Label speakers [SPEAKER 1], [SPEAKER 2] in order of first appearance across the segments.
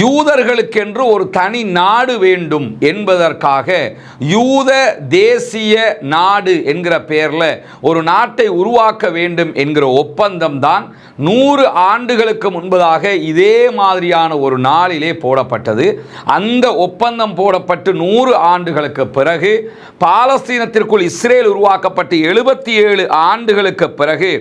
[SPEAKER 1] யூதர்களுக்கென்று ஒரு தனி நாடு வேண்டும் என்பதற்காக யூத தேசிய நாடு என்கிற பெயரில் ஒரு நாட்டை உருவாக்க வேண்டும் என்கிற ஒப்பந்தம் தான் 100 ஆண்டுகளுக்கு முன்பதாக இதே மாதிரியான ஒரு நாளிலே போடப்பட்டது. அந்த ஒப்பந்தம் போடப்பட்டு 100 ஆண்டுகளுக்கு பிறகு பாலஸ்தீனத்திற்குள் இஸ்ரேல் உருவாக்கப்பட்டு 77 ஆண்டுகளுக்கு பிறகு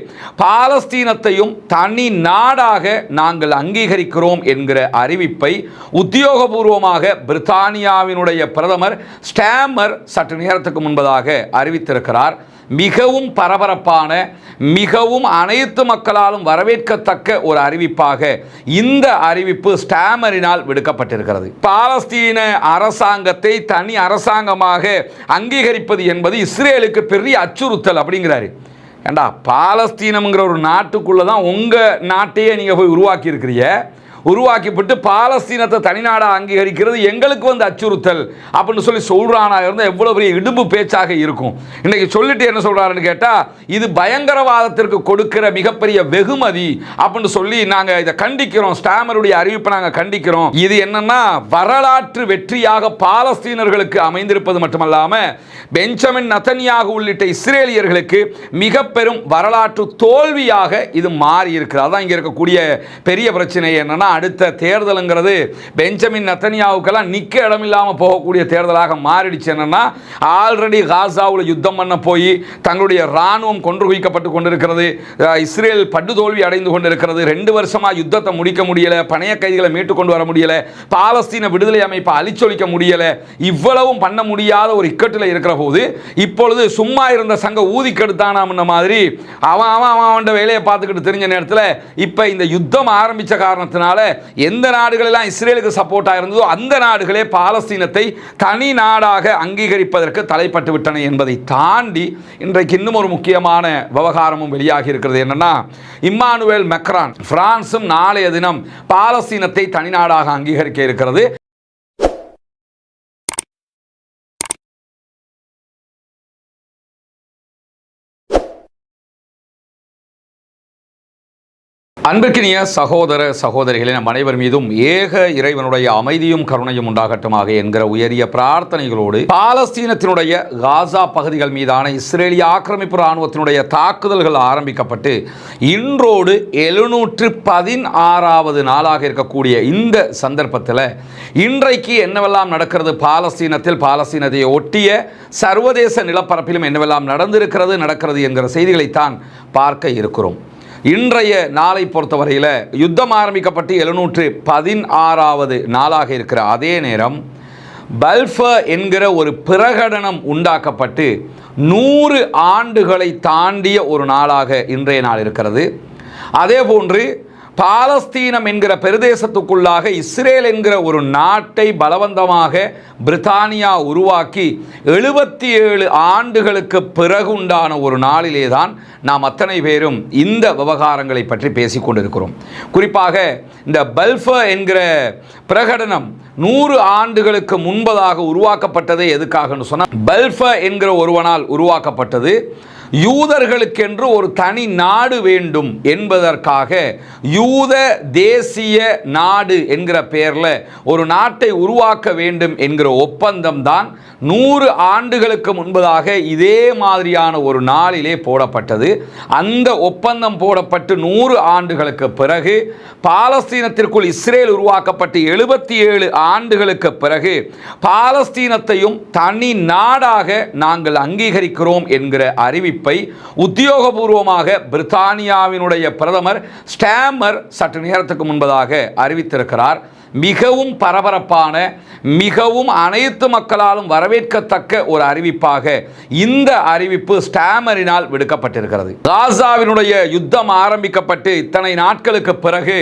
[SPEAKER 1] பாலஸ்தீனத்தையும் தனி நாடாக நாங்கள் அங்கீகரிக்கிறோம் என்கிற அறிவிப்பை உத்தியோகபூர்வமாக பிரித்தானியாவினுடைய பிரதமர் ஸ்டாமர் சற்று நேரத்துக்கு முன்பதாக அறிவித்திருக்கிறார். மிகவும் பரபரப்பான, மிகவும் அனைத்து மக்களாலும் வரவேற்கத்தக்க ஒரு அறிவிப்பாக இந்த அறிவிப்பு ஸ்டாமரினால் விடுக்கப்பட்டிருக்கிறது. பாலஸ்தீன அரசாங்கத்தை தனி அரசாங்கமாக அங்கீகரிப்பது என்பது இஸ்ரேலுக்கு பெரிய அச்சுறுத்தல் அப்படிங்கிறாரு. ஏண்டா, பாலஸ்தீனம்ங்கிற ஒரு நாட்டுக்குள்ளே தான் உங்கள் நாட்டையே நீங்கள் போய் உருவாக்கிவிட்டு பாலஸ்தீனத்தை தனிநாடாக அங்கீகரிக்கிறது எங்களுக்கு வந்து அச்சுறுத்தல் அப்படின்னு சொல்லி சொல்கிறானா இருந்தால் எவ்வளோ பெரிய இடும்பு பேச்சாக இருக்கும். இன்றைக்கி சொல்லிட்டு என்ன சொல்கிறாருன்னு கேட்டால், இது பயங்கரவாதத்திற்கு கொடுக்கிற மிகப்பெரிய வெகுமதி அப்படின்னு சொல்லி நாங்கள் இதை கண்டிக்கிறோம், ஸ்டாமருடைய அறிவிப்பை நாங்கள் கண்டிக்கிறோம். இது என்னன்னா வரலாற்று வெற்றியாக பாலஸ்தீனர்களுக்கு அமைந்திருப்பது மட்டுமல்லாமல் பெஞ்சமின் நெதன்யாகு உள்ளிட்ட இஸ்ரேலியர்களுக்கு மிக பெரும் வரலாற்று தோல்வியாக இது மாறி இருக்கிறது. அதான் இங்கே இருக்கக்கூடிய பெரிய பிரச்சனை என்னன்னா, அடுத்த தேர்தலுங்கிறது பெஞ்சமின் நெதன்யாவுக்கெல்லாம் நிற்க இடமில்லாமல் போகக்கூடிய தேர்தலாக மாறிடுச்சு. என்னன்னா, ஆல்ரெடி காசாவில் யுத்தம் பண்ண போய் தங்களுடைய இராணுவம் கொன்று குவிக்கப்பட்டு கொண்டிருக்கிறது, இஸ்ரேல் படுதோல்வி அடைந்து கொண்டிருக்கிறது, 2 வருஷமாக யுத்தத்தை முடிக்க முடியலை, பணைய கைதிகளை மீட்டு கொண்டு வர முடியலை, பாலஸ்தீன விடுதலை அமைப்பை அழிச்சொழிக்க முடியலை, இவ்வளவும் பண்ண முடியாத ஒரு இக்கட்டில் இருக்கிற போது இப்பொழுது சும்மா இருந்த சங்க ஊதி கெடுத்தான மாதிரி அவன் வேலையை பார்த்துக்கிட்டு தெரிஞ்ச நேரத்தில் இப்போ இந்த யுத்தம் ஆரம்பித்த காரணத்தினால எந்த நாடுகளெல்லாம் இஸ்ரேலுக்கு சப்போர்ட்டாக இருந்ததோ அந்த நாடுகளே பாலஸ்தீனத்தை தனி நாடாக அங்கீகரிப்பதற்கு தலைப்பட்டு விட்டன என்பதை தாண்டி இன்றைக்கு இன்னும் ஒரு முக்கியமான விவகாரமும் வெளியாகி இருக்கிறது. என்னன்னா, இம்மானுவேல் மெக்ரான் பிரான்சும் நாளைய தினம் பாலஸ்தீனத்தை தனி நாடாக அங்கீகரிக்க இருக்கிறது. அன்பிற்கினிய சகோதர சகோதரிகளே, நம் அனைவர் மீதும் ஏக இறைவனுடைய அமைதியும் கருணையும் உண்டாகட்டுமாக என்கிற உயரிய பிரார்த்தனைகளோடு பாலஸ்தீனத்தினுடைய காசா பகுதிகள் மீதான இஸ்ரேலிய ஆக்கிரமிப்பு இராணுவத்தினுடைய தாக்குதல்கள் ஆரம்பிக்கப்பட்டு இன்றோடு 716வது நாளாக இருக்கக்கூடிய இந்த சந்தர்ப்பத்தில் இன்றைக்கு என்னவெல்லாம் நடக்கிறது, பாலஸ்தீனத்தை ஒட்டிய சர்வதேச நிலப்பரப்பிலும் என்னவெல்லாம் நடக்கிறது என்கிற செய்திகளைத்தான் பார்க்க இருக்கிறோம். இன்றைய நாளை பொறுத்தவரையில் யுத்தம் ஆரம்பிக்கப்பட்டு 716வது நாளாக இருக்கிற அதே நேரம் பல்ஃபர் என்கிற ஒரு பிரகடனம் உண்டாக்கப்பட்டு 100 ஆண்டுகளை தாண்டிய ஒரு நாளாக இன்றைய நாள் இருக்கிறது. அதே போன்று பாலஸ்தீனம் என்கிற பிரதேசத்துக்குள்ளாக இஸ்ரேல் என்கிற ஒரு நாட்டை பலவந்தமாக பிரித்தானியா உருவாக்கி 77 ஆண்டுகளுக்கு பிறகு உண்டான ஒரு நாளிலே தான் நாம் அத்தனை பேரும் இந்த விவகாரங்களை பற்றி பேசிக்கொண்டிருக்கிறோம். குறிப்பாக இந்த பல்ஃபர் என்கிற பிரகடனம் 100 ஆண்டுகளுக்கு முன்பதாக உருவாக்கப்பட்டது எதுக்காகன்னு சொன்னால், பல்ஃபர் என்கிற ஒருவனால் உருவாக்கப்பட்டது யூதர்களுக்கென்று ஒரு தனி நாடு வேண்டும் என்பதற்காக யூத தேசிய நாடு என்கிற பெயரில் ஒரு நாட்டை உருவாக்க வேண்டும் என்கிற ஒப்பந்தம் தான் 100 ஆண்டுகளுக்கு முன்பதாக இதே மாதிரியான ஒரு நாளிலே போடப்பட்டது. அந்த ஒப்பந்தம் போடப்பட்டு 100 ஆண்டுகளுக்கு பிறகு பாலஸ்தீனத்திற்குள் இஸ்ரேல் உருவாக்கப்பட்டு 77 ஆண்டுகளுக்கு பிறகு பாலஸ்தீனத்தையும் தனி நாடாக நாங்கள் அங்கீகரிக்கிறோம் என்கிற அறிவிப்பை உத்தியோகபூர்வமாக பிரித்தானியாவினுடைய பிரதமர் ஸ்டாமர் சற்று நேரத்துக்கு முன்பதாக அறிவித்திருக்கிறார். மிகவும் பரபரப்பான, மிகவும் அனைத்து மக்களாலும் வரவேற்கத்தக்க ஒரு அறிவிப்பாக இந்த அறிவிப்பு ஸ்டாமரினால் விடுக்கப்பட்டிருக்கிறது. காசாவினுடைய யுத்தம் ஆரம்பிக்கப்பட்டு இத்தனை நாட்களுக்கு பிறகு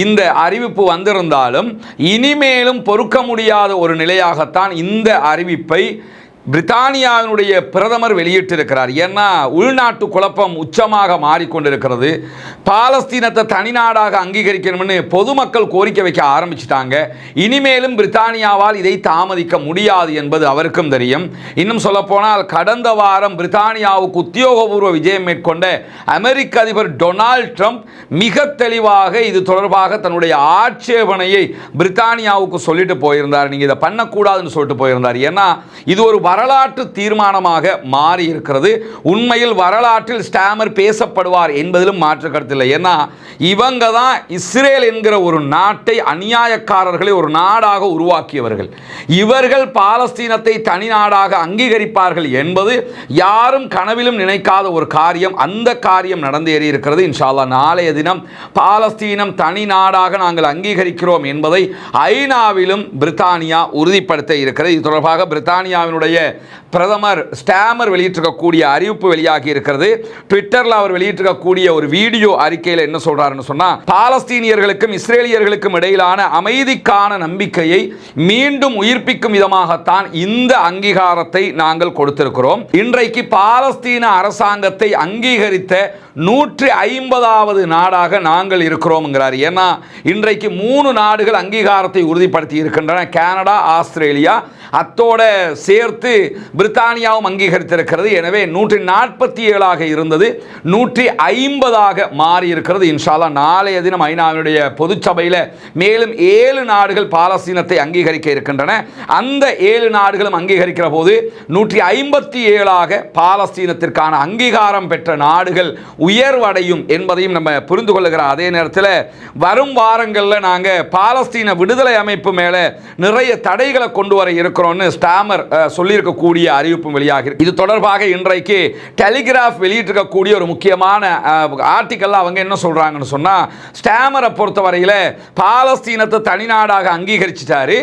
[SPEAKER 1] இந்த அறிவிப்பு வந்திருந்தாலும் இனிமேலும் பொறுக்க முடியாத ஒரு நிலையாகத்தான் இந்த அறிவிப்பை பிரித்தானியாவினுடைய பிரதமர் வெளியிட்டிருக்கிறார். ஏன்னா உள்நாட்டு குழப்பம் உச்சமாக மாறிக்கொண்டிருக்கிறது. பாலஸ்தீனத்தை தனிநாடாக அங்கீகரிக்கணும்னு பொதுமக்கள் கோரிக்கை வைக்க ஆரம்பிச்சிட்டாங்க. இனிமேலும் பிரித்தானியாவால் இதை தாமதிக்க முடியாது என்பது அவருக்கும் தெரியும். இன்னும் சொல்லப்போனால் கடந்த வாரம் பிரித்தானியாவுக்கு உத்தியோகபூர்வ விஜயம் மேற்கொண்ட அமெரிக்க அதிபர் டொனால்ட் ட்ரம்ப் மிக தெளிவாக இது தொடர்பாக தன்னுடைய ஆட்சேபனையை பிரித்தானியாவுக்கு சொல்லிட்டு போயிருந்தார். நீங்க இதை பண்ணக்கூடாதுன்னு சொல்லிட்டு போயிருந்தார். ஏன்னா இது ஒரு வரலாற்று தீர்மானமாக மாறி இருக்கிறது. உண்மையில் வரலாற்றில் ஸ்டாமர் பேசப்படுவார் என்பதிலும் மாற்று கருத்தில்லை. ஏன்னா இவங்க தான் இஸ்ரேல் என்கிற ஒரு நாட்டை, அநியாயக்காரர்களை ஒரு நாடாக உருவாக்கியவர்கள். இவர்கள் பாலஸ்தீனத்தை தனி நாடாக அங்கீகரிப்பார்கள் என்பது யாரும் கனவிலும் நினைக்காத ஒரு காரியம். அந்த காரியம் நடந்தேறி இருக்கிறது. இன்ஷா அல்லாஹ் நாளைய தினம் பாலஸ்தீனம் தனி நாடாக நாங்கள் அங்கீகரிக்கிறோம் என்பதை ஐநாவிலும் பிரித்தானியா உறுதிப்படுத்த இருக்கிறது. இது தொடர்பாக பிரித்தானியாவினுடைய பிரதமர் ஸ்டாமர் வெளியிட்டிருக்கக்கூடிய அறிவிப்பு வெளியாகி இருக்கிறது. ட்விட்டரில் அவர் வெளியிட்டிருக்கக்கூடிய ஒரு வீடியோ அறிக்கையில் என்ன சொல்றாருன்னு சொன்னா, பாலஸ்தீனியர்களுக்கும் இஸ்ரேலியர்களுக்கும் இடையிலான அமைதிக்கான நம்பிக்கையை மீண்டும் உயிர்ப்பிக்கும் விதமாகத்தான் இந்த அங்கீகாரத்தை நாங்கள் கொடுத்திருக்கிறோம். இன்றைக்கு பாலஸ்தீன அரசாங்கத்தை அங்கீகரித்த 150வது நாடாக நாங்கள் இருக்கிறோம்ங்கிறார். ஏன்னா இன்றைக்கு 3 நாடுகள் அங்கீகாரத்தை உறுதிப்படுத்தி இருக்கின்றன. கனடா, ஆஸ்திரேலியா, அத்தோட சேர்த்து பிரித்தானியாவும் அங்கீகரித்திருக்கிறது. எனவே 147ஆக இருந்தது 150ஆக மாறி இருக்கிறது. இன்ஷா அல்லாஹ் நாளைய தினம் ஐநாவினுடைய பொதுச்சபையில் மேலும் 7 நாடுகள் பாலஸ்தீனத்தை அங்கீகரிக்க இருக்கின்றன. அந்த 7 நாடுகளும் அங்கீகரிக்கிற போது 157ஆக பாலஸ்தீனத்திற்கான அங்கீகாரம் பெற்ற நாடுகள் உயர்வடையும் என்பதையும் நம்ம புரிந்து கொள்ளுகிற அதே நேரத்தில் வரும் வாரங்களில் நாங்கள் பாலஸ்தீன விடுதலை அமைப்பு மேலே நிறைய தடைகளை கொண்டு வர இருக்கிறோம்னு ஸ்டாமர் சொல்லியிருக்கக்கூடிய அறிவிப்பும் வெளியாகி இது தொடர்பாக இன்றைக்கு டெலிகிராஃப் வெளியிட்டிருக்கக்கூடிய ஒரு முக்கியமான ஆர்டிக்கல்ல அவங்க என்ன சொல்றாங்கன்னு சொன்னா, ஸ்டாமரை பொறுத்தவரையில் பாலஸ்தீனத்தை தனிநாடாக அங்கீகரிச்சிட்டாரு.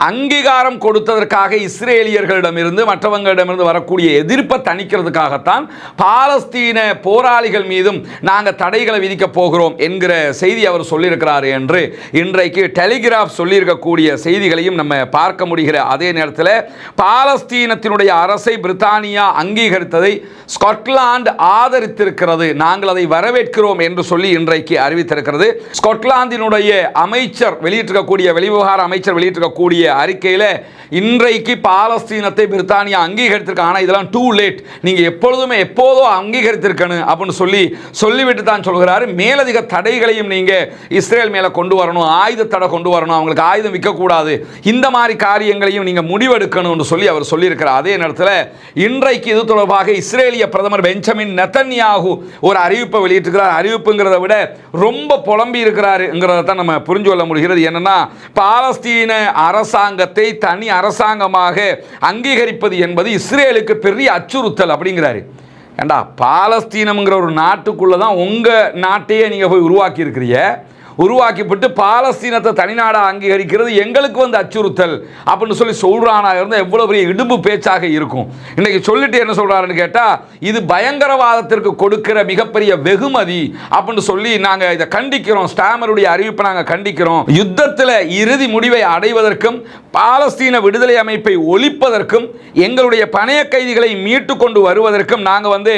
[SPEAKER 1] அங்கீகாரம் கொடுத்ததற்காக இஸ்ரேலியர்களிடமிருந்து மற்றவங்களிடமிருந்து வரக்கூடிய எதிர்ப்பை தணிக்கிறதுக்காகத்தான் பாலஸ்தீன போராளிகள் மீதும் நாங்கள் தடைகளை விதிக்க போகிறோம் என்கிற செய்தி அவர் சொல்லியிருக்கிறார் என்று இன்றைக்கு டெலிகிராஃப் சொல்லியிருக்கக்கூடிய செய்திகளையும் நம்ம பார்க்க முடிகிற அதே நேரத்தில் பாலஸ்தீனத்தினுடைய அரசை பிரித்தானியா அங்கீகரித்ததை ஸ்காட்லாந்து ஆதரித்திருக்கிறது. நாங்கள் அதை வரவேற்கிறோம் என்று சொல்லி இன்றைக்கு அறிவித்திருக்கிறது. ஸ்காட்லாந்தினுடைய அமைச்சர் வெளியிட்டிருக்கக்கூடிய வெளிவிவகார அமைச்சர் வெளியிட்டிருக்கக்கூடிய அறிக்கையில் இன்றைக்கு பாலஸ்தீனத்தை பிரித்தானியா அங்கீகரித்திருக்காங்க. ஆனால் இதெல்லாம் டூ லேட், நீங்க எப்போதோ அங்கீகரித்திருக்கணும் அப்படின்னு சொல்லிவிட்டு தான் சொல்கிறாரு. மேலதிக தடைகளையும் நீங்க இஸ்ரேல் மேல கொண்டு வரணும், ஆயுத தடை கொண்டு வரணும், அவங்களுக்கு ஆயுதம் விற்கக்கூடாது, இந்த மாதிரி காரியங்களையும் நீங்க முடிவெடுக்கணும்னு சொல்லி அவர் சொல்லியிருக்கிறார். அதே நேரத்தில் இன்றைக்கு இது தொடர்பாக இஸ்ரேலிய பிரதமர் பெஞ்சமின் நெதன்யாகு ஒரு அறிவிப்பை வெளியிட்டிருக்கிறார். அறிவிப்புங்கிறத விட ரொம்ப புலம்பி இருக்கிறாருங்கிறத தான் நம்ம புரிஞ்சு கொள்ள முடிகிறது. என்னன்னா பாலஸ்தீன அரசாங்கத்தை தனி அரசாங்கமாக அங்கீகரிப்பது என்பது இஸ்ரேலுக்கு பெரிய அச்சுறுத்தல் அப்படிங்கிறாரு. ஏண்டா, பாலஸ்தீனம்ங்கிற ஒரு நாட்டுக்குள்ள தான் உங்க நாட்டையே நீங்க போய் உருவாக்கி இருக்கிறீங்க. உருவாக்கிவிட்டு பாலஸ்தீனத்தை தனிநாடாக அங்கீகரிக்கிறது எங்களுக்கு வந்து அச்சுறுத்தல் அப்படின்னு சொல்லி சொல்றானா இருந்தால் எவ்வளவு பெரிய இடும்பு பேச்சாக இருக்கும். இன்னைக்கு சொல்லிட்டு என்ன சொல்றாருன்னு கேட்டா, இது பயங்கரவாதத்திற்கு கொடுக்கிற மிகப்பெரிய வெகுமதி அப்படின்னு சொல்லி நாங்க இதை கண்டிக்கிறோம். ஸ்டாமருடைய அறிவிப்பை நாங்கள் கண்டிக்கிறோம். யுத்தத்தில் இறுதி முடிவை அடைவதற்கும் பாலஸ்தீன விடுதலை அமைப்பை ஒழிப்பதற்கும் எங்களுடைய பணைய கைதிகளை மீட்டு கொண்டு வருவதற்கும் நாங்கள் வந்து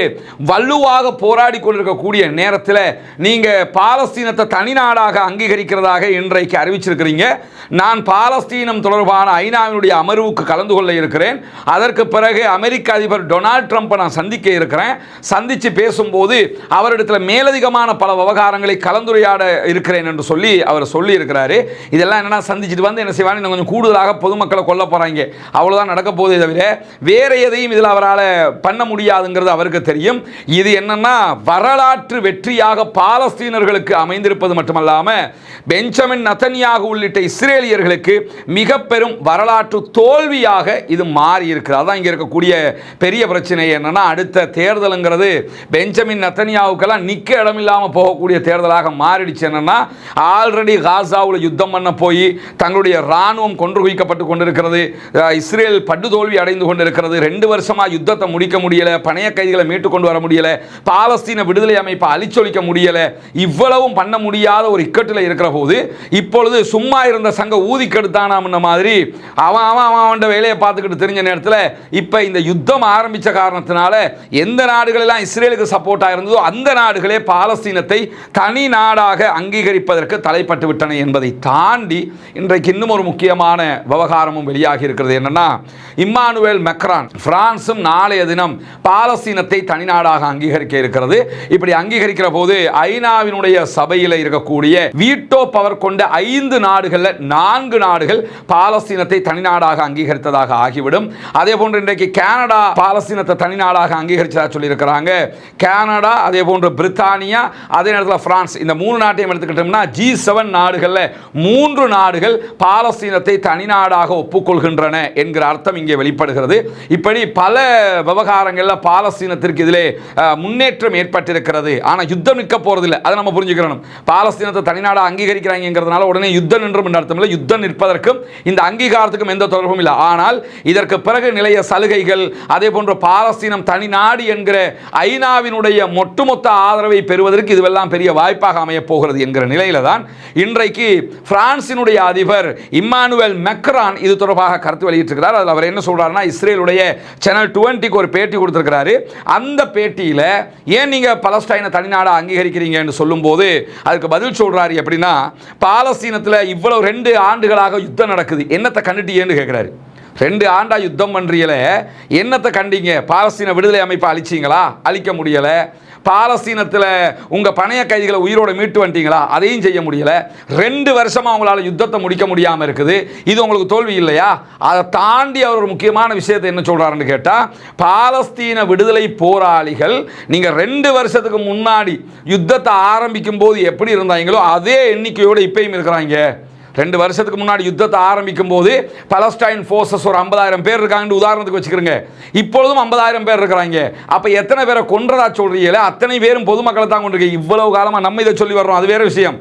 [SPEAKER 1] வலுவாக போராடி கொண்டிருக்கக்கூடிய நேரத்தில் நீங்க பாலஸ்தீனத்தை தனிநாடாக அங்கீகரிக்கிறதாக இன்றைக்கு அறிவிச்சிருக்கிறீங்க. நான் பாலஸ்தீனம் தொடர்பான ஐநாவினுடைய அமர்வுக்கு கலந்து கொள்ள இருக்கிறேன். அதற்கு பிறகு அமெரிக்க அதிபர் டொனால்ட் ட்ரம்பை நான் சந்திக்க இருக்கிறேன். சந்தித்து பேசும்போது அவரிடத்தில் மேலதிகமான பல விவகாரங்களை கலந்துரையாட இருக்கிறேன் என்று சொல்லி அவர் சொல்லி இருக்கிறாரு. இதெல்லாம் என்னன்னா, சந்திச்சுட்டு வந்து என்ன செய்வாங்க, இன்னும் கொஞ்சம் கூடுதலாக பொதுமக்களை கொல்ல போறாங்க, அவ்வளவுதான் நடக்க போதே தவிர வேற எதையும் இதில் அவரால் பண்ண முடியாதுங்கிறது அவருக்கு தெரியும். இது என்னன்னா வரலாற்று வெற்றியாக பாலஸ்தீனர்களுக்கு அமைந்திருப்பது மட்டுமல்ல, பெஞ்சமின் நெதன்யாகு உள்ளிட்ட இஸ்ரேலியர்களுக்கு மிக பெரும் வரலாற்று தோல்வியாக இது மாறி இருக்கிறது. அதான் இங்க இருக்கக்கூடிய பெரிய பிரச்சனை. என்னன்னா, அடுத்த தேர்தலுங்கிறது பெஞ்சமின் நெதன்யாவுக்கெல்லாம் நிக்க இடமில்லாம போகக்கூடிய தேர்தலாக மாறிடுச்சு. என்னன்னா, ஆல்ரெடி காசாவில் யுத்தம் பண்ண போய் தங்களுடைய ராணுவம் கொன்று குவிக்கப்பட்டு கொண்டிருக்கிறது. இஸ்ரேல் படுதோல்வி அடைந்து கொண்டிருக்கிறது. 2 வருஷமா யுத்தத்தை முடிக்க முடியல, பணைய கைதிகளை மீட்டு கொண்டு வர முடியல, பாலஸ்தீன விடுதலை அமைப்பை அழிச்சொலிக்க முடியல. இவ்வளவும் பண்ண முடியாத ஒரு இக்கட்டில் இருக்கிற போது இப்பொழுது சும்மா இருந்த சங்க ஊதி கெடுத்தானாம்ன மாதிரி அவன் வேலையை பார்த்துக்கிட்டு தெரிஞ்ச நேரத்தில் இப்போ இந்த யுத்தம் ஆரம்பித்த காரணத்தினால எந்த நாடுகளெல்லாம் இஸ்ரேலுக்கு சப்போர்ட்டாக இருந்ததோ அந்த நாடுகளே பாலஸ்தீனத்தை தனி நாடாக அங்கீகரிப்பதற்கு தலைப்பட்டு விட்டன என்பதை தாண்டி இன்றைக்கு இன்னும் ஒரு முக்கியமான விவகாரமும் வெளியாகி இருக்கிறது. என்னன்னா, இம்மானுவேல் மெக்ரான் பிரான்சும் நாளைய தினம் பாலஸ்தீனத்தை தனிநாடாக அங்கீகரிக்க இருக்கிறது. இப்படி அங்கீகரிக்கிற போது ஐநாவினுடைய சபையில் இருக்கக்கூடிய வீட்டோ பவர் கொண்ட 5 நாடுகள்ல 4 நாடுகள் பாலஸ்தீனத்தை தனிநாடாக அங்கீகரித்ததாக ஆகிவிடும். அதே போன்று இன்றைக்கு கனடா பாலஸ்தீனத்தை தனிநாடாக அங்கீகரிச்சதா சொல்லியிருக்கிறாங்க. கனடா, அதே போன்று பிரித்தானியா, அதே நேரத்தில் பிரான்ஸ், இந்த 3 நாட்டையும் எடுத்துக்கிட்டோம்னா G7 நாடுகள்ல 3 நாடுகள் பாலஸ்தீனத்தை தனிநாடாக ஒப்புக்கொள்கின்றன என்கிற அர்த்தம் இங்கே வெளிப்படுகிறது. இப்படி பல விவகாரங்கள்ல பாலஸ்தீனத்திற்கு இதிலே முன்னேற்றம் ஏற்பட்டிருக்கிறது. ஆனா யுத்தம் நிற்க போறதில்லை, அதை நம்ம புரிஞ்சுக்கணும். பாலஸ்தீனத்தை தனிநாடா அங்கீகரிக்கிறாங்கிறதுனால உடனே யுத்தம் நின்றும் அர்த்தம் இல்லை. யுத்தம் நிற்பதற்கும் இந்த அங்கீகாரத்துக்கும் எந்த தொடர்பும் இல்லை. ஆனால் இதற்கு பிறகு நிலைய சலுகைகள், அதே போன்று பாலஸ்தீனம் தனிநாடு என்கிற ஐநாவினுடைய ஒட்டுமொத்த ஆதரவை பெறுவதற்கு இதுவெல்லாம் பெரிய வாய்ப்பாக அமையப் போகிறது என்கிற நிலையில தான் இன்றைக்கு பிரான்சினுடைய அதிபர் இம்மானுவேல் மெக்ரான் இது தொடர்பாக கருத்து வெளியிட்டிருக்கிறார். அதில் அவர் என்ன சொல்றாருன்னா, இஸ்ரேலுடைய சேனல் 20க்கு ஒரு பேட்டி கொடுத்திருக்கிறாரு. அந்த பேட்டியில ஏன் நீங்க பாலஸ்தீன தனிநாடா அங்கீகரிக்கிறீங்கன்னு சொல்லும்போது அதுக்கு பதில் சொல்றாரு. எப்படின்னா, பாலஸ்தீனத்தில் இவ்வளவு 2 ஆண்டுகளாக யுத்தம் நடக்குது, என்னத்தை கண்டுட்டீங்கன்னு கேட்கிறாரு. 2 ஆண்டா யுத்தம் பண்றீங்கள, என்னத்தை கண்டீங்க? பாலஸ்தீன விடுதலை அமைப்பை அழிச்சிங்களா? அழிக்க முடியல. பாலஸ்தீனத்தில் உங்க பணைய கைதிகளை உயிரோட மீட்டு வந்துட்டீங்களா? அதையும் செய்ய முடியல. 2 வருஷமா அவங்களால யுத்தத்தை முடிக்க முடியாம இருக்குது. இது உங்களுக்கு தோல்வி இல்லையா? அதை தாண்டி அவர் ஒரு முக்கியமான விஷயத்தை என்ன சொல்றாருன்னு கேட்டா, பாலஸ்தீன விடுதலை போராளிகள் நீங்க 2 வருஷத்துக்கு முன்னாடி யுத்தத்தை ஆரம்பிக்கும் போது எப்படி இருந்தாங்களோ அதே எண்ணிக்கையோடு இப்பயும் இருக்கிறாங்க. 2 வருஷத்துக்கு முன்னாடி யுத்தத்தை ஆரம்பிக்கும் போது பலஸ்டைன் ஃபோர்ஸஸ் ஒரு 50,000 பேர் இருக்காங்கன்னு உதாரணத்துக்கு வச்சுக்கிறோங்க. இப்பொழுதும் 50,000 பேர் இருக்கிறாங்க. அப்ப எத்தனை பேரை கொன்றதா சொல்றீங்களே, அத்தனை பேரும் பொதுமக்களை தான் கொண்டிருக்கீங்க. இவ்வளவு காலமா நம்ம இதை சொல்லி வர்றோம், அது வேற விஷயம்.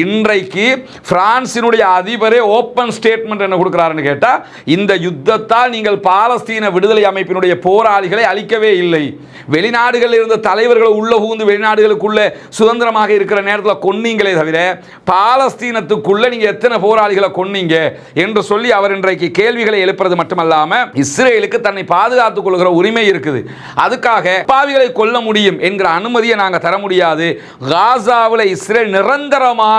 [SPEAKER 1] இன்றைக்கு பிரான்சினுடைய அதிபரே ஓப்பன் ஸ்டேட்மெண்ட் என்ன கொடுக்கிறாருன்னு கேட்டா, இந்த யுத்தத்தால் நீங்கள் பாலஸ்தீன விடுதலை அமைப்பினுடைய போராளிகளை அழிக்கவே இல்லை. வெளிநாடுகளில் இருந்த தலைவர்களை உள்ள புகுந்து வெளிநாடுகளுக்குள்ள சுதந்திரமாக இருக்கிற நேரத்தில் கொன்னீங்களே தவிர பாலஸ்தீனத்துக்குள்ள நீங்க எத்தனை போராளிகளை கொன்னீங்க என்று சொல்லி அவர் இன்றைக்கு கேள்விகளை எழுப்புறது மட்டுமல்லாம, இஸ்ரேலுக்கு தன்னை பாதுகாத்துக் கொள்கிற உரிமை இருக்குது, அதுக்காக பாவிகளை கொல்ல முடியும் என்கிற அனுமதியை நாங்கள் தர முடியாது. காசாவில் இஸ்ரேல் நிரந்தரமான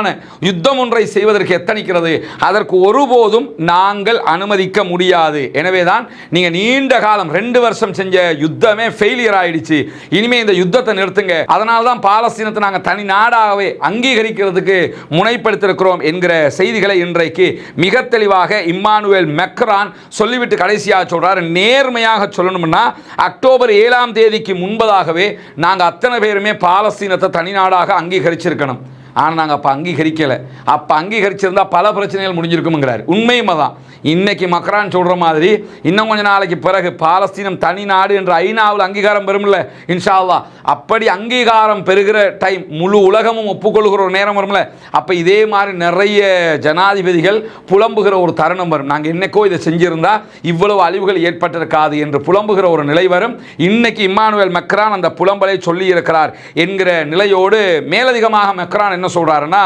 [SPEAKER 1] யுத்தம் ஒன்றை செய்வதற்கு எத்தனிக்கிறது, அதற்கு ஒருபோதும் நாங்கள் அனுமதிக்க முடியாது. எனவேதான் நீங்க நீண்ட காலம் 2 வருஷம் செஞ்ச யுத்தமே ஃபெயிலியர் ஆயிடுச்சு. இனிமே இந்த யுத்தத்தை நிறுத்துங்க. அதனால தான் பாலஸ்தீனத்தை நாங்கள் தனி நாடாகவே அங்கீகரிக்கிறதுக்கு முனைப்படுத்திருக்கிறோம் என்கிற செய்திகளை இன்றைக்கு மிக தெளிவாக இம்மானுவேல் மெக்ரான் சொல்லிவிட்டு கடைசியாக சொல்றார். நேர்மையாக சொல்லணும்னா, அக்டோபர் 7ஆம் தேதிக்கு முன்பதாகவே நாங்கள் அத்தனை பேருமே பாலஸ்தீனத்தை தனி நாடாக அங்கீகரிச்சிருக்கணும். ஆனால் நாங்கள் அப்போ அங்கீகரிக்கலை. அப்போ அங்கீகரிச்சிருந்தா பல பிரச்சனைகள் முடிஞ்சிருக்குங்கிறார். உண்மையுமே தான். இன்னைக்கு மக்ரான் சொல்கிற மாதிரி இன்னும் கொஞ்ச நாளைக்கு பிறகு பாலஸ்தீனம் தனி நாடு என்ற ஐநாவில் அங்கீகாரம் பெறும்ல, இன்ஷா அல்லாஹ். அப்படி அங்கீகாரம் பெறுகிற டைம் முழு உலகமும் ஒப்புக்கொள்கிற ஒரு நேரம் வரும்ல, அப்போ இதே மாதிரி நிறைய ஜனாதிபதிகள் புலம்புகிற ஒரு தருணம் வரும். நாங்கள் என்னைக்கோ இதை செஞ்சிருந்தா இவ்வளவு அழிவுகள் ஏற்பட்டிருக்காது என்று புலம்புகிற ஒரு நிலை வரும். இன்னைக்கு இம்மானுவேல் மெக்ரான் அந்த புலம்பலை சொல்லி இருக்கிறார் என்கிற நிலையோடு மேலதிகமாக மெக்ரான் என்ன சொல்றாருன்னா,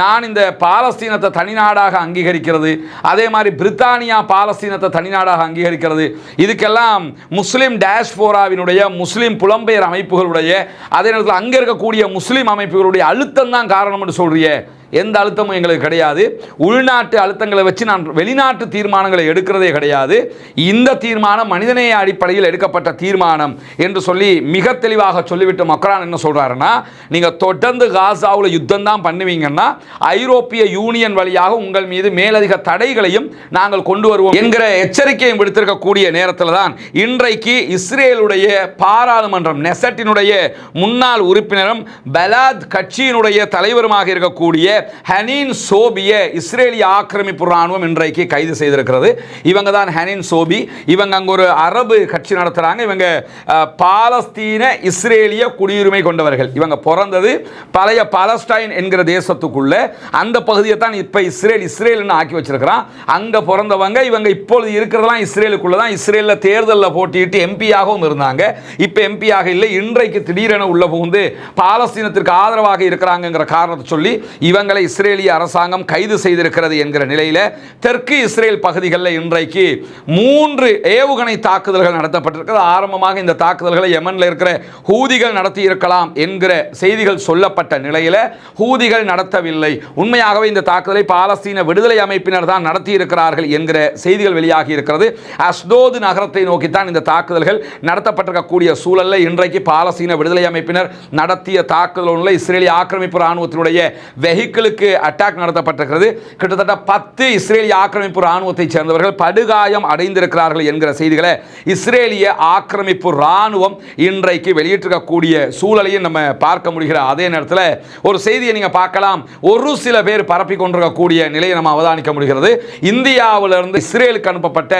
[SPEAKER 1] நான் இந்த பாலஸ்தீனத்தை தனிநாடாக அங்கீகரிக்கிறது, அதே மாதிரி பிரித்தானியா பாலஸ்தீனத்தை தனிநாடாக அங்கீகரிக்கிறது, இதுக்கெல்லாம் முஸ்லிம் டேஷ்போராவினுடைய முஸ்லிம் புலம்பெயர் அமைப்புகளுடைய, அதே நேரத்தில் அங்கே இருக்கக்கூடிய முஸ்லிம் அமைப்புகளுடைய அழுத்தம் தான் காரணம் என்று சொல்றிய. எந்த அழுத்தமும் எங்களுக்கு கிடையாது. உள்நாட்டு அழுத்தங்களை வச்சு நான் வெளிநாட்டு தீர்மானங்களை எடுக்கிறதே கிடையாது. இந்த தீர்மானம் மனிதநேய அடிப்படையில் எடுக்கப்பட்ட தீர்மானம் என்று சொல்லி மிக தெளிவாக சொல்லிவிட்டு மக்ரான் என்ன சொல்றாருன்னா, நீங்க தொடர்ந்து காசாவில் யுத்தம் தான் பண்ணுவீங்கன்னா ஐரோப்பிய யூனியன் வழியாக உங்கள் மீது மேலதிக தடைகளையும் நாங்கள் கொண்டு வருவோம் என்கிற எச்சரிக்கையும் விடுத்திருக்கக்கூடிய நேரத்தில் தான் இன்றைக்கு இஸ்ரேலுடைய பாராளுமன்றம் நெசட்டினுடைய முன்னாள் உறுப்பினரும் பலாத் கட்சியினுடைய தலைவருமாக இருக்கக்கூடிய ஹனீன் சோபியை இஸ்ரேலிய ஆக்கிரமிப்பு ராணுவம் இன்றைக்கு கைது செய்திருக்கிறது. இவங்க தான் ஹனீன் சோபி. இவங்க அங்க ஒரு அரபு கட்சி நடத்துறாங்க. இவங்க பாலஸ்தீன இஸ்ரேலிய குடியுரிமை கொண்டவர்கள். இவங்க பிறந்தது பழைய பாலஸ்டைன் என்கிற தேசத்துக்குள்ள. அந்த பகுதியை தான் இப்ப இஸ்ரேல்னு ஆக்கி வச்சிருக்கிறான். அங்க பிறந்தவங்க. இவங்க இப்பொழுது இருக்கிறதெல்லாம் இஸ்ரேலுக்குள்ள தான். இஸ்ரேலில் தேர்தலில் போட்டியிட்டு எம்பியாகவும் இருந்தாங்க. இப்ப எம்பியாக இல்லை. இன்றைக்கு திடீரென உள்ள புகுந்து பாலஸ்தீனத்திற்கு ஆதரவாக இருக்கிறாங்கிற காரணத்தை சொல்லி இவங்க அவர்களை இஸ்ரேலிய அரசாங்கம் கைது செய்திருக்கிறது என்கிற நிலையில் தெற்கு இஸ்ரேல் பகுதிகளில் இன்றைக்கு 3 ஏவுகணை தாக்குதல்கள் நடத்தப்பட்டிருக்கிறது. ஆரம்பமாக இந்த தாக்குதல்களை யெமனில் இருக்கிற ஹூதிகள் நடத்தி இருக்கலாம் என்கிற செய்திகள் சொல்லப்பட்ட நிலையில் ஹூதிகள் நடத்தவில்லை, உண்மையாகவே இந்த தாக்குதலை பாலஸ்தீன விடுதலை அமைப்பினர் தான் நடத்தி இருக்கிறார்கள் என்கிற செய்திகள் வெளியாகி இருக்கிறது. அஸ்தோது நகரத்தை நோக்கித்தான் இந்த தாக்குதல்கள் நடத்தப்பட்டிருக்கக்கூடிய சூழலில் இன்றைக்கு பாலஸ்தீன விடுதலை அமைப்பினர் நடத்திய தாக்குதல் இஸ்ரேலிய ஆக்கிரமிப்பு ராணுவத்தினுடைய வெஹிக்கிளுக்கு அட்டாக் நடத்தப்பட்டிருக்கிறது. கிட்டத்தட்ட 10 இஸ்ரேலிய ஆக்கிரமிப்பு ராணுவத்தை சேர்ந்தவர்கள் படுகாயம் அடைந்திருக்கிறார்கள் என்கிற செய்திகளை இஸ்ரேலிய ஆக்கிரமிப்பு ராணுவம் இன்றைக்கு வெளியிட்டிருக்கக்கூடிய சூழலையும் நம்ம பார்க்க முடிகிற அதே நேரத்தில் ஒரு செய்தியை நீங்க பார்க்கலாம். ஒரு சில பேர் பரப்பி கொண்டிருக்கக்கூடிய நிலையை நம்ம அவதானிக்க முடிகிறது. இந்தியாவிலிருந்து இஸ்ரேலுக்கு அனுப்பப்பட்ட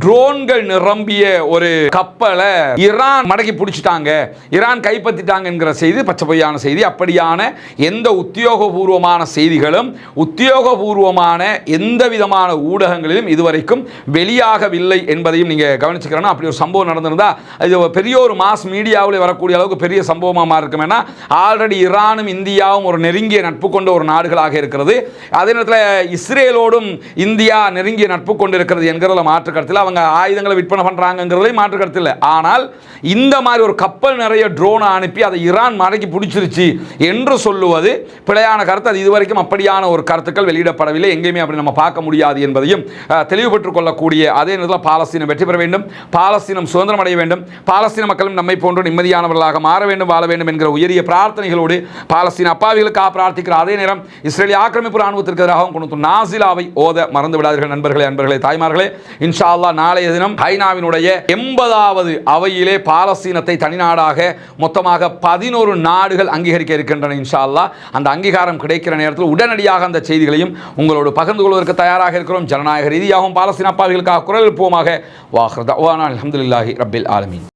[SPEAKER 1] ட்ரோன்கள் நிரம்பிய ஒரு கப்பலை ஈரான் மடக்கி பிடிச்சிட்டாங்க, ஈரான் கைப்பற்றிட்டாங்க என்கிற செய்தி பச்சை பொய்யான செய்தி. அப்படியான எந்த உத்தியோகபூர்வமான செய்திகளும் உத்தியோகபூர்வமான எந்த விதமான ஊடகங்களிலும் இதுவரைக்கும் வெளியாகவில்லை என்பதையும் நீங்க கவனிச்சுக்கிறோம். அப்படி ஒரு சம்பவம் நடந்திருந்தா இது பெரிய ஒரு மாஸ் மீடியாவில் வரக்கூடிய அளவுக்கு பெரிய சம்பவமாக இருக்கும். ஏன்னா ஆல்ரெடி ஈரானும் இந்தியாவும் ஒரு நெருங்கிய நட்பு கொண்ட ஒரு நாடுகளாக இருக்கிறது. அதே நேரத்தில் இஸ்ரேலோடும் இந்தியா நெருங்கிய நட்பு கொண்டு இருக்கிறது என்கிறதுல மாற்று கருத்தில், அவங்க ஆயுதங்களை விற்பனை பண்றாங்கிறதுல மாற்று கருத்தில். ஆனால் இந்த மாதிரி ஒரு கப்பல் நிறைய ட்ரோனை அனுப்பி அதை ஈரான் மடக்கி பிடிச்சிருச்சு என்று சொல்லுவது பிழையான கருத்து. அது இதுவரைக்கும் அப்படியான ஒரு கருத்துக்கள் வெளியிடப்படவில்லை, எங்கேயுமே அப்படி நம்ம பார்க்க முடியாது என்பதையும் தெளிவுபட்டுக் கொள்ளக்கூடிய அதே நேரத்தில் பாலஸ்தீனம் வெற்றி பெற வேண்டும், பாலஸ்தீனம் சுதந்திரம் அடைய வேண்டும், பாலஸ்தீன மக்களும் நம்மை போன்று நிம்மதியானவர்களாக மாற வேண்டும், வாழ வேண்டும் என்கிற உயரிய பிரார்த்தனைகளோடு பாலஸ்தீன அப்பாவிகளுக்காக பிரார்த்திக்கிற அதே நேரம் இஸ்ரேலிய ஆக்கிரமிப்பு ராணுவத்திற்கு எதிராகவும் கொண்டு நாசிலாவை ஓத மறந்து விடாதீர்கள் நண்பர்களே, அன்பர்களே, தாய்மார்களே. இன்ஷா அல்லாஹ் நாளைய தினம் ஐநாவினுடைய 80வது அவையிலே பாலஸ்தீனத்தை தனிநாடாக மொத்தமாக 11 நாடுகள் அங்கீகரிக்க இருக்கின்றன. இன்ஷா அல்லாஹ் அந்த அங்கீகாரம் கிடைக்கிற நேரத்தில் உடனடியாக அந்த செய்திகளையும் உங்களோடு பகிர்ந்து கொள்வதற்கு தயாராக இருக்கிறோம். ஜனநாயக ரீதியாகவும் பாலஸ்தீன அப்பாவிகளுக்காக குரல் எழுப்புவோமாக. வாஹிர் தஅவானா அல்ஹம்துலில்லாஹி ரப்பில் ஆலமீன்.